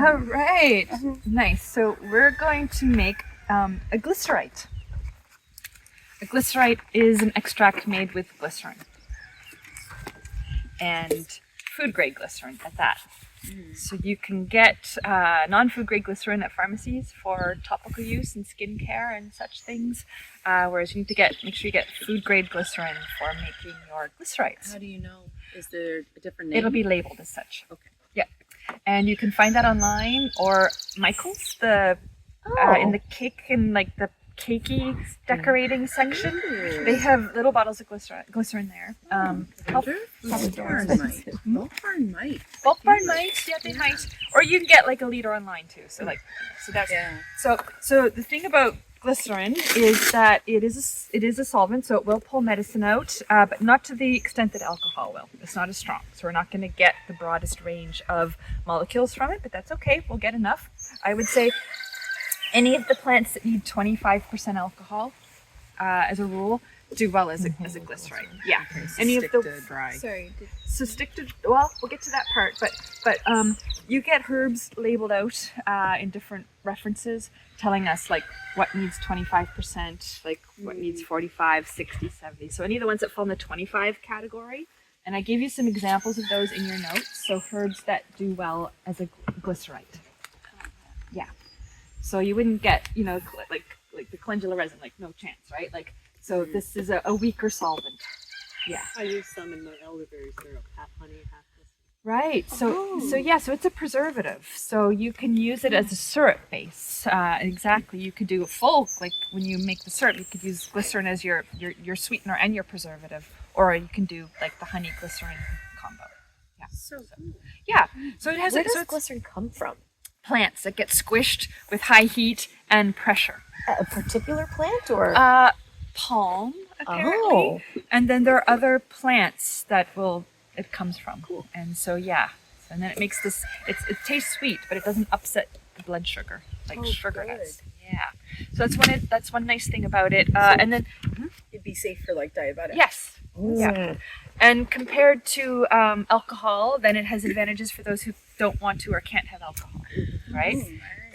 All right. Nice. So we're going to make a glycerite. A glycerite is an extract made with glycerin. And food grade glycerin at that. So you can get non-food grade glycerin at pharmacies for topical use and skincare and such things, whereas you need to make sure you get food grade glycerin for making your glycerites. How do you know? Is there a different name? It'll be labeled as such. Okay. Yeah, and you can find that online or Michael's in the cake and like the cakey decorating section. They have little bottles of glycerin there. Bulk might. Bulk barn might, yeah, they might. Or you can get like a liter online too. So that's so the thing about glycerin is that it is a solvent, so it will pull medicine out, but not to the extent that alcohol will. It's not as strong, so we're not going to get the broadest range of molecules from it, but that's okay. We'll get enough. I would say any of the plants that need 25% alcohol, as a rule, do well as a glycerite. Yeah. Okay, so any stick of the to dry. Sorry. Well, we'll get to that part, but you get herbs labeled out in different references telling us like what needs 25%, like what needs 45, 60, 70. So any of the ones that fall in the 25 category, and I gave you some examples of those in your notes. So herbs that do well as a glycerite. Yeah. So you wouldn't get, like the calendula resin, like no chance, right? Like, so this is a weaker solvent. Yeah. I use some in the elderberry syrup, half honey, half glycerin. Right. So it's a preservative. So you can use it as a syrup base. Exactly. You could do a full, like when you make the syrup, you could use glycerin as your sweetener and your preservative, or you can do like the honey glycerin combo. Yeah. So cool. Yeah. So it has. Where does glycerin come from? Plants that get squished with high heat and pressure. A particular plant or? Palm, apparently. And then there are other plants that it comes from. Cool. And so, yeah. And then it makes this, it tastes sweet, but it doesn't upset the blood sugar like sugar does. Yeah. So that's one nice thing about it. And then, It'd be safe for like diabetics. yes. Yeah. And compared to alcohol, then it has advantages for those who don't want to or can't have alcohol, right?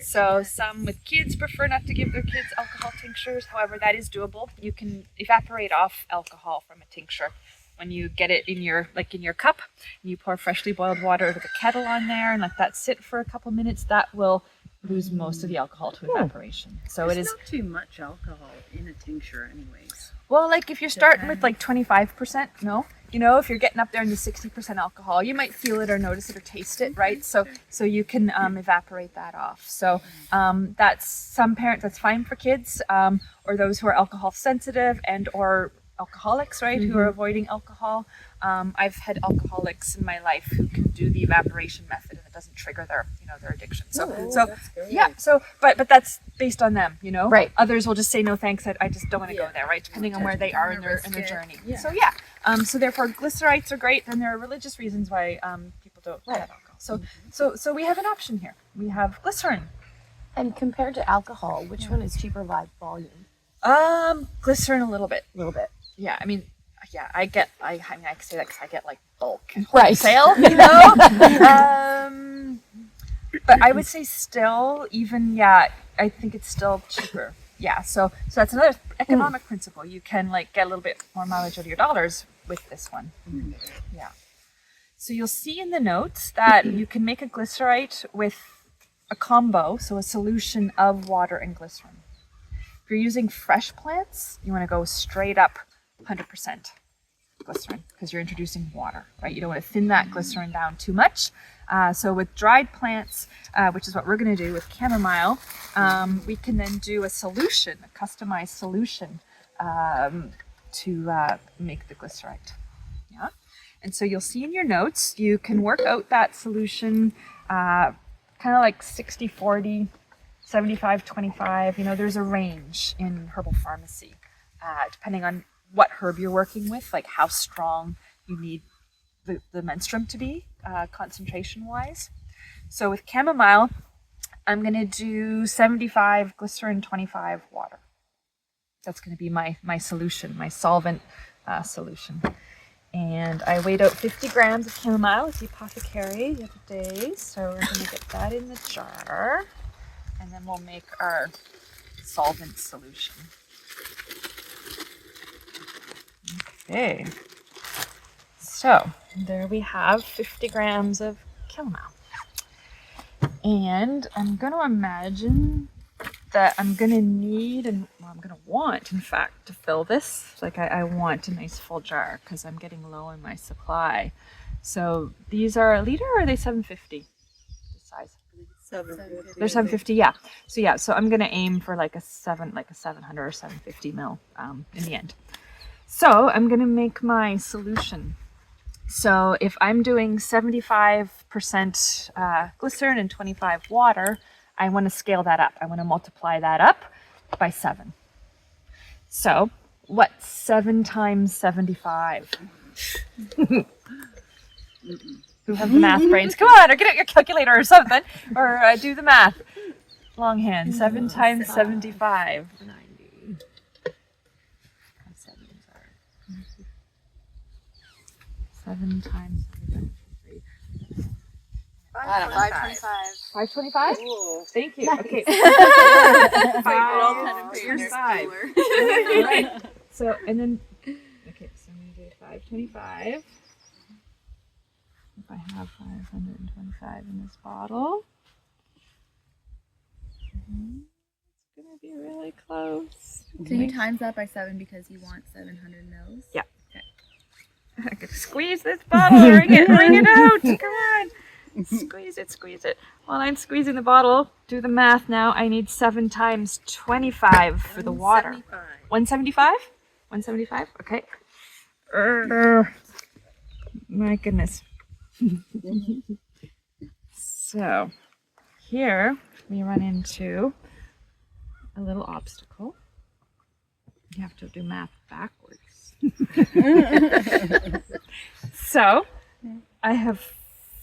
So some with kids prefer not to give their kids alcohol tinctures. However, that is doable. You can evaporate off alcohol from a tincture when you get it in your cup. And you pour freshly boiled water over the kettle on there and let that sit for a couple minutes. That will lose most of the alcohol to evaporation. So There's it is not too much alcohol in a tincture, anyways. well, like if you're starting with like 25%, no. If you're getting up there in the 60% alcohol, you might feel it or notice it or taste it, right? So you can evaporate that off. So that's some parents, that's fine for kids or those who are alcohol sensitive and or alcoholics, right? Who are avoiding alcohol. I've had alcoholics in my life who can do the evaporation method and it doesn't trigger their addiction. So yeah. So but that's based on them, Right. Others will just say no thanks. I just don't want to go there, right? Depending on where they are in their journey. Yeah. So yeah. So therefore, glycerites are great, and there are religious reasons why people don't have alcohol. So we have an option here. We have glycerin. And compared to alcohol, which one is cheaper by volume? Glycerin a little bit. A little bit. Yeah, I mean, yeah, I can say that because I get like bulk Right. sale, but I would say still, even I think it's still cheaper. Yeah, so that's another economic principle. You can like get a little bit more mileage out of your dollars with this one. Yeah. So you'll see in the notes that you can make a glycerite with a combo, so a solution of water and glycerin. If you're using fresh plants, you want to go straight up 100% glycerin because you're introducing water, right? You don't want to thin that glycerin down too much. So with dried plants, which is what we're going to do with chamomile, we can then do a solution, a customized solution to make the glycerite. Yeah. And so you'll see in your notes, you can work out that solution kind of like 60-40, 75-25. There's a range in herbal pharmacy depending on what herb you're working with, like how strong you need the menstruum to be concentration wise. So with chamomile, I'm going to do 75 glycerin, 25 water. That's going to be my solution, my solvent solution. And I weighed out 50 grams of chamomile at the apothecary the other day. So we're going to get that in the jar. And then we'll make our solvent solution. Okay. So there we have 50 grams of chamomile. And I'm going to imagine that I'm going to need, and well, I'm going to want, in fact, to fill this. Like I want a nice full jar because I'm getting low in my supply. So these are a liter, or are they 750? The size? 750. They're 750, yeah. So I'm going to aim for like a 700 or 750 mil in the end. So I'm going to make my solution. So if I'm doing 75% glycerin and 25 water, I want to scale that up. I want to multiply that up by 7. So what's 7 times 75? Who have the math brains? Come on, or get out your calculator or something, or do the math. Longhand. 7 times 75. 90. 7 times 75. 525. Thank you. Okay. 525. Right. So, and then, okay, so I'm going to do 525. If I have 525 in this bottle. It's going to be really close. Can you times that by 7 because you want 700 mils? Yeah. Okay. I could squeeze this bottle, wring it out. Come on. Squeeze it. While I'm squeezing the bottle, do the math now. I need 7 times 25 for the water. 175? 175? Okay. My goodness. So, here we run into a little obstacle. You have to do math backwards. So, I have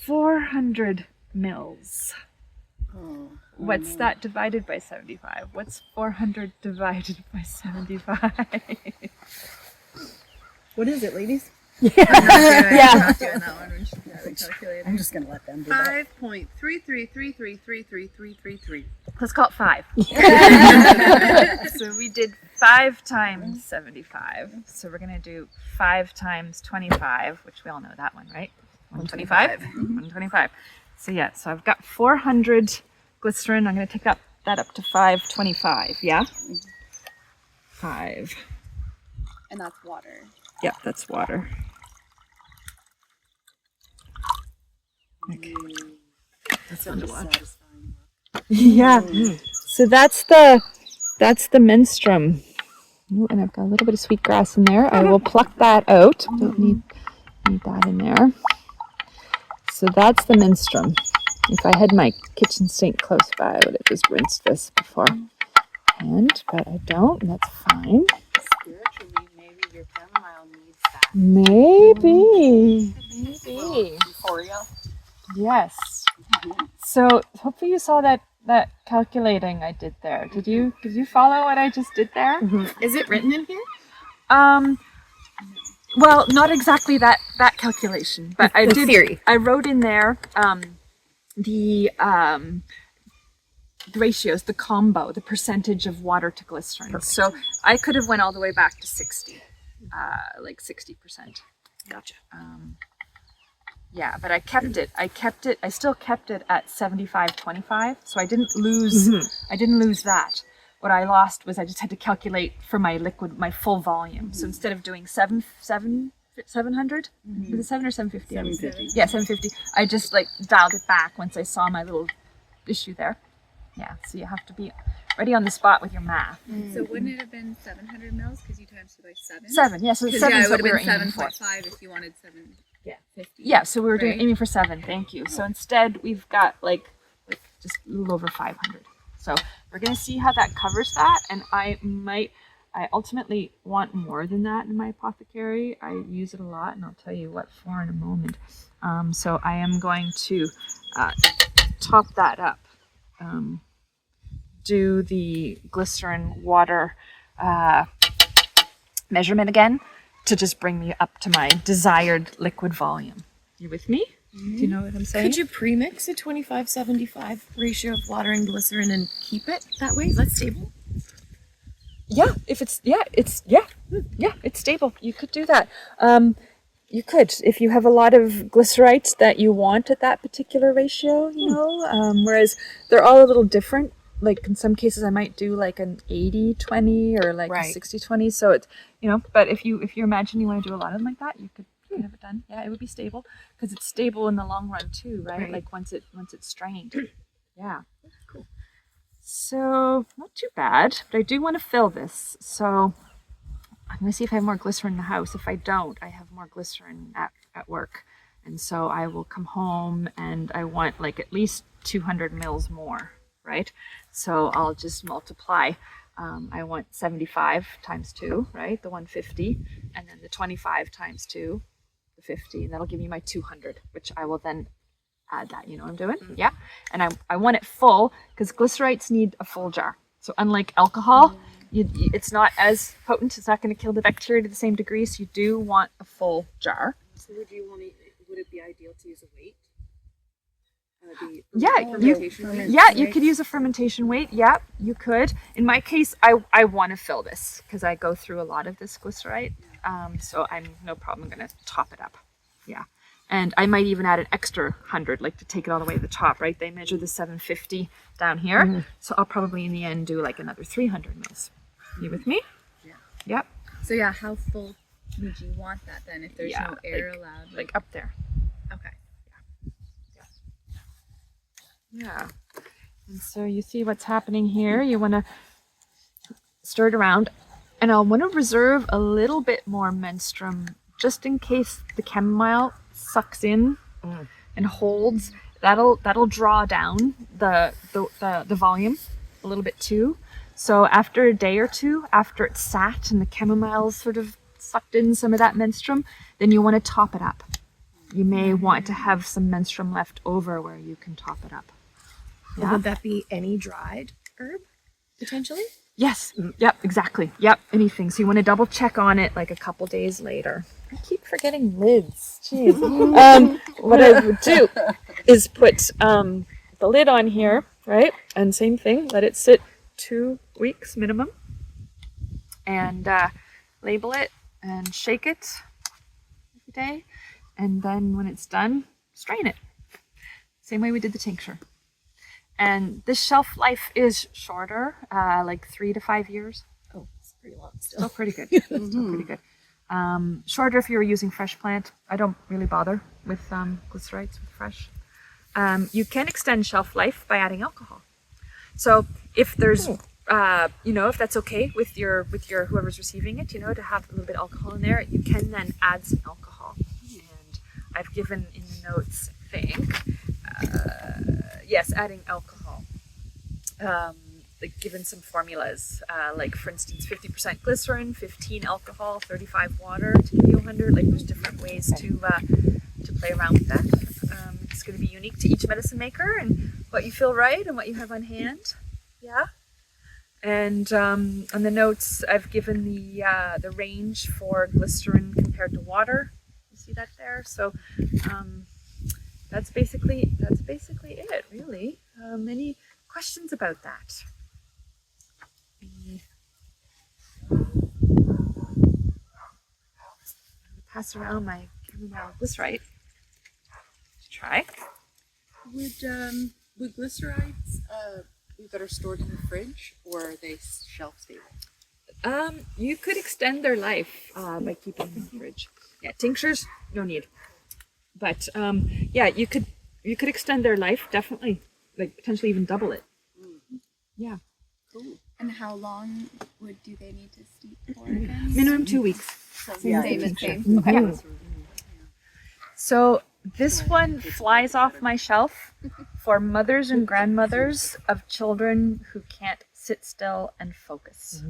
400 mils. What's that divided by 75? What's 400 divided by 75? What is it, ladies? I'm not doing that one when she got the calculator. I'm just gonna let them do that. 5.33333333. Let's call it 5. So we did 5 times 75. So we're going to do 5 times 25, which we all know that one, right? 125? 125. So yeah, so I've got 400 glycerin. I'm going to take that up to 525, yeah? 5. And that's water. Yep, that's water. Okay. That's such a satisfying look. Yeah. So that's the menstruum. Ooh, and I've got a little bit of sweetgrass in there. I will pluck that out. Don't need that in there. So that's the menstruum. If I had my kitchen sink close by, I would have just rinsed this beforehand, but I don't, and that's fine. Spiritually, maybe your chamomile needs that. Maybe. Euphoria. Yes. So hopefully you saw that calculating I did there. Did you follow what I just did there? Is it written in here? Well, not exactly that calculation, but I did. Theory. I wrote in there the ratios, the combo, the percentage of water to glycerin. Perfect. So I could have went all the way back to 60, like 60%. Gotcha. Yeah, but I kept it. I still kept it at 75-25. So I didn't lose. I didn't lose that. What I lost was I just had to calculate for my liquid, my full volume. So instead of doing 700, was it 7 or 750? 750. Yeah, 750. I just like dialed it back once I saw my little issue there. Yeah, so you have to be ready on the spot with your math. So wouldn't it have been 700 mils because you times it by 7? 7, yeah. So 7 Yeah, is it what would we were have been aiming for. 7.5 if you wanted 750. Yeah, so we were Right. aiming for 7. Thank you. So instead, we've got like just a little over 500. So we're gonna see how that covers that, and I ultimately want more than that in my apothecary. I use it a lot, and I'll tell you what for in a moment. So I am going to top that up. Do the glycerin water measurement again. to just bring me up to my desired liquid volume. You with me? Do you know what I'm saying? Could you pre-mix a 25-75 ratio of water and glycerin and keep it that way? Is that stable? Yeah, if it's it's stable. You could do that. You could if you have a lot of glycerites that you want at that particular ratio, you know. Whereas they're all a little different. Like in some cases, I might do like an 80-20 or like a Right. 60-20. So it's But if you imagine you want to do a lot of them like that, you could have it done. Yeah, it would be stable because it's stable in the long run too, right? Right. Like once it's strained. Yeah. Cool. So not too bad, but I do want to fill this. So I'm going to see if I have more glycerin in the house. If I don't, I have more glycerin at work. And so I will come home and I want like at least 200 mils more, right? So I'll just multiply. I want 75 times 2, right? The 150. And then the 25 times 2, the 50. And that'll give me my 200, which I will then add that. You know what I'm doing? Yeah. And I want it full because glycerites need a full jar. So unlike alcohol, it's not as potent. It's not going to kill the bacteria to the same degree. So you do want a full jar. So would it be ideal to use a weight? You could use a fermentation weight. Yeah, you could. In my case, I want to fill this because I go through a lot of this glycerite. So I'm no problem. I'm going to top it up. Yeah. And I might even add an extra 100, like to take it all the way to the top, right? They measure the 750 down here. So I'll probably in the end do like another 300 mils. You with me? Yeah. Yep. So yeah, how full would you want that then if there's no air allowed? Like up there. Okay. Yeah. And so you see what's happening here. You want to stir it around. And I'll want to reserve a little bit more menstruum just in case the chamomile sucks in and holds. That'll draw down the volume a little bit too. So after a day or two, after it's sat and the chamomile's sort of sucked in some of that menstruum, then you want to top it up. You may want to have some menstruum left over where you can top it up. Yeah. Would that be any dried herb, potentially? Yes. Yep. Exactly. Yep. Anything. So you want to double check on it like a couple days later. I keep forgetting lids. Jeez. What I would do is put the lid on here, right? And same thing. Let it sit 2 weeks minimum. And label it and shake it every day. And then when it's done, strain it. Same way we did the tincture. And this shelf life is shorter, like 3 to 5 years. Oh, it's pretty long still. Still pretty good. Still pretty good. Shorter if you were using fresh plant. I don't really bother with glycerites with fresh. You can extend shelf life by adding alcohol. So if there's, if that's okay with your whoever's receiving it, to have a little bit of alcohol in there, you can then add some alcohol. And I've given in the notes, I think. Yes, adding alcohol. Like given some formulas, like for instance, 50% glycerin, 15 alcohol, 35 water to give you 100. Like there's different ways to play around with that. It's going to be unique to each medicine maker and what you feel right and what you have on hand. Yeah. And on the notes, I've given the range for glycerin compared to water. You see that there? So. That's basically it, really. Any questions about that? Pass around my chamomile glycerite to try. Would glycerites be better stored in the fridge, or are they shelf stable? You could extend their life by keeping them in the fridge. Yeah, tinctures, no need. But you could extend their life, definitely, like potentially even double it. Yeah. Cool. And how long do they need to steep for again? Minimum 2 weeks. Same as same. Okay. Yeah. So this one flies off my shelf for mothers and grandmothers of children who can't sit still and focus.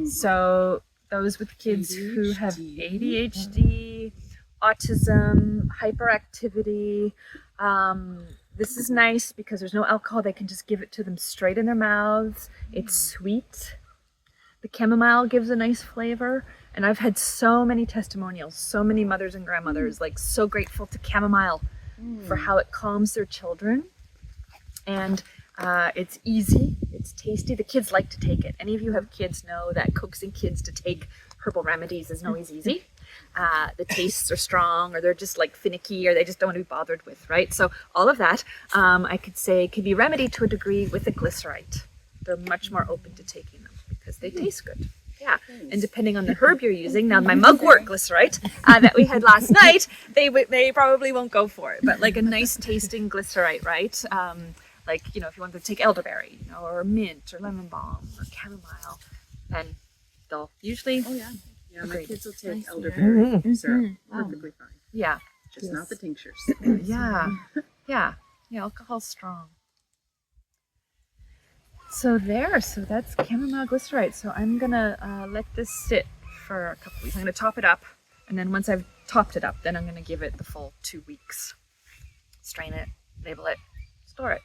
So those with kids who have ADHD, autism, hyperactivity. This is nice because there's no alcohol. They can just give it to them straight in their mouths. It's sweet. The chamomile gives a nice flavor. And I've had so many testimonials, so many mothers and grandmothers, like so grateful to chamomile for how it calms their children. And it's easy, it's tasty. The kids like to take it. Any of you have kids know that coaxing kids to take herbal remedies isn't always easy. The tastes are strong, or they're just like finicky, or they just don't want to be bothered with, right? So all of that, I could say, can be remedied to a degree with a glycerite. They're much more open to taking them because they taste good. Yeah, and depending on the herb you're using, now my mugwort glycerite that we had last night, they probably won't go for it. But like a nice tasting glycerite, right? Like, you know, if you want to take elderberry, you know, or mint, or lemon balm, or chamomile, then they'll usually. Oh yeah, yeah. My Agreed. kids will take elderberry syrup perfectly fine. Yeah, Just not the tinctures. yeah, yeah. Alcohol's strong. So that's chamomile glycerite. So I'm gonna let this sit for a couple weeks. I'm gonna top it up, and then once I've topped it up, then I'm gonna give it the full 2 weeks. Strain it, label it, store it.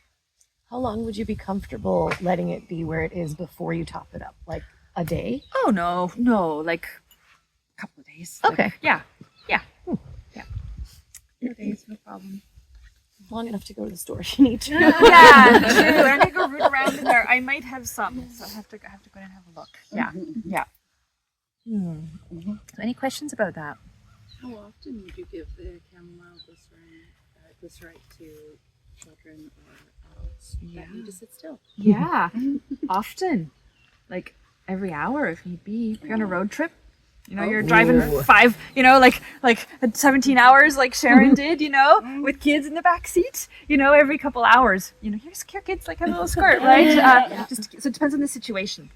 How long would you be comfortable letting it be where it is before you top it up? Like a day? Oh no, like a couple of days. Okay. Like, yeah. 4 days, no problem. Long enough to go to the store if you need to. Yeah, true. I'm gonna go root around in there. I might have some, so I have to go in and have a look. Yeah, yeah. So any questions about that? How often would you give the chamomile glycerite to children or adults that need to sit still? Yeah, often, like every hour if need be. If you're on a road trip, you know, you're driving 5, you know, like 17 hours, like Sharon did, you know, with kids in the back seat. You know, every couple hours, you know, here's your kids like a little skirt, right? So it depends on the situation.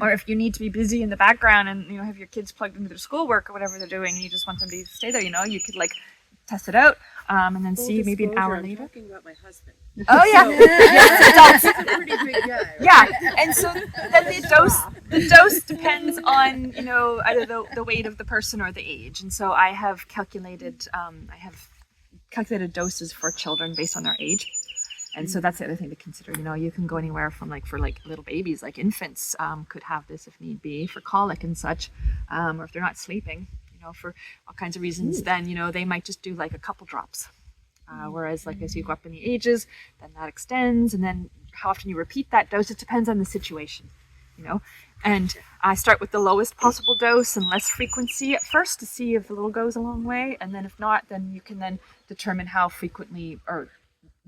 Or if you need to be busy in the background and, you know, have your kids plugged into their schoolwork or whatever they're doing, and you just want somebody to stay there, you know, you could like test it out and then see maybe an hour later. I'm talking about my husband. Oh yeah, He's a pretty big guy. Right? yeah. And so then the dose depends on, you know, either the weight of the person or the age. And so I have calculated doses for children based on their age. And so that's the other thing to consider. You know, you can go anywhere from for little babies, like infants could have this if need be for colic and such, or if they're not sleeping, you know, for all kinds of reasons, then, you know, they might just do like a couple drops. Whereas like as you go up in the ages, then that extends, and then how often you repeat that dose, it depends on the situation, you know. And I start with the lowest possible dose and less frequency at first to see if the little goes a long way, and then if not, then you can then determine how frequently or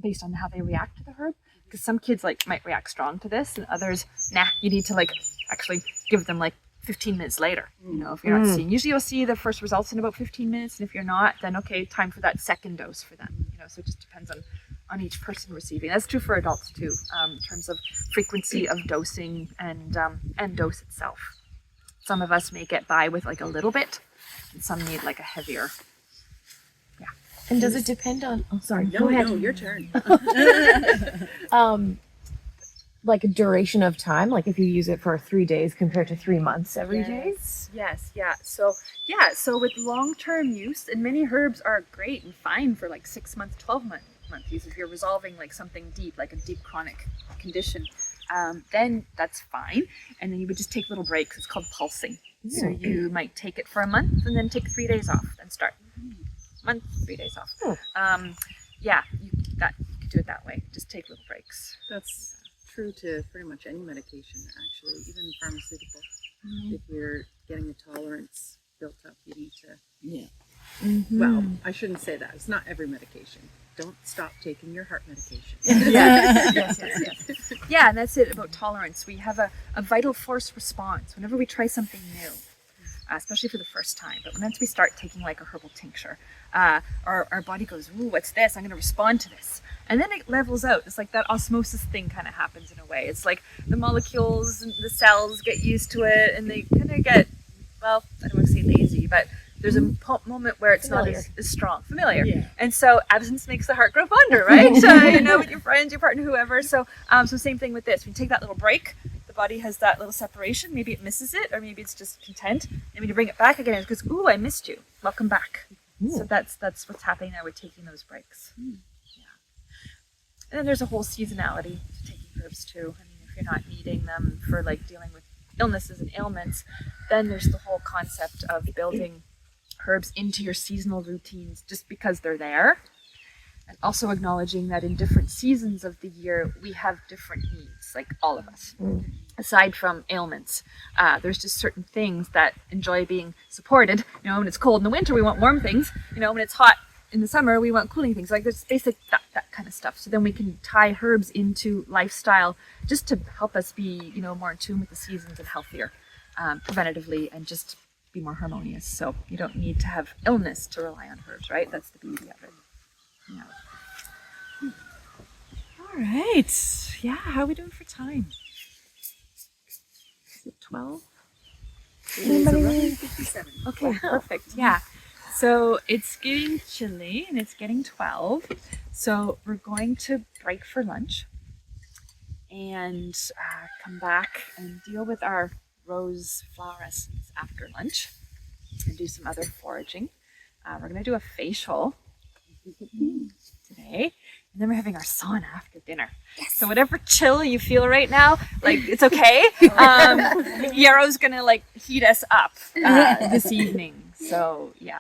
based on how they react to the herb, because some kids might react strong to this, and others, you need to actually give them 15 minutes later. You know, if you're not seeing, usually you'll see the first results in about 15 minutes, and if you're not, then okay, time for that second dose for them. You know, so it just depends on each person receiving. That's true for adults too, in terms of frequency of dosing and dose itself. Some of us may get by with a little bit, and some need a heavier. And does it depend on? Oh, sorry. No, your turn. Like a duration of time, like if you use it for 3 days compared to 3 months every day. Yes. So with long-term use, and many herbs are great and fine for 6 months, 12-month use. If you're resolving something deep, like a deep chronic condition, then that's fine. And then you would just take little breaks. It's called pulsing. So you might take it for a month and then take 3 days off, then start. Month, 3 days off. You could do it that way. Just take little breaks. That's true to pretty much any medication, actually, even pharmaceutical. If you're getting a tolerance built up, you need to. Well, I shouldn't say that. It's not every medication. Don't stop taking your heart medication. Yes. Yeah, and that's it about tolerance. We have a vital force response whenever we try something new. Especially for the first time. But once we start taking a herbal tincture, our body goes, ooh, what's this? I'm going to respond to this. And then it levels out. It's like that osmosis thing kind of happens in a way. It's like the molecules and the cells get used to it, and they kind of get, well, I don't want to say lazy, but there's a moment where it's not as strong, familiar. Yeah. And so absence makes the heart grow fonder, right? You know, with your friends, your partner, whoever. So same thing with this. When you take that little break, body has that little separation. Maybe it misses it, or maybe it's just content. And when you bring it back again, it goes, ooh, I missed you. Welcome back. So that's what's happening now with taking those breaks. Yeah. And then there's a whole seasonality to taking herbs too. I mean, if you're not needing them for dealing with illnesses and ailments, then there's the whole concept of building herbs into your seasonal routines just because they're there. And also acknowledging that in different seasons of the year, we have different needs, like all of us. Aside from ailments, there's just certain things that enjoy being supported. You know, when it's cold in the winter, we want warm things. You know, when it's hot in the summer, we want cooling things. Like there's basic that kind of stuff. So then we can tie herbs into lifestyle just to help us be, you know, more in tune with the seasons and healthier preventatively, and just be more harmonious. So you don't need to have illness to rely on herbs, right? That's the beauty of it. Yeah. All right. Yeah. How are we doing for time? Is it 12? Okay, perfect. Yeah. So it's getting chilly and it's getting 12. So we're going to break for lunch and come back and deal with our rose fluorescence after lunch and do some other foraging. We're going to do a facial today, and then we're having our sauna after dinner. Yes. So whatever chill you feel right now, like it's okay. Yarrow's gonna like heat us up this evening. So yeah.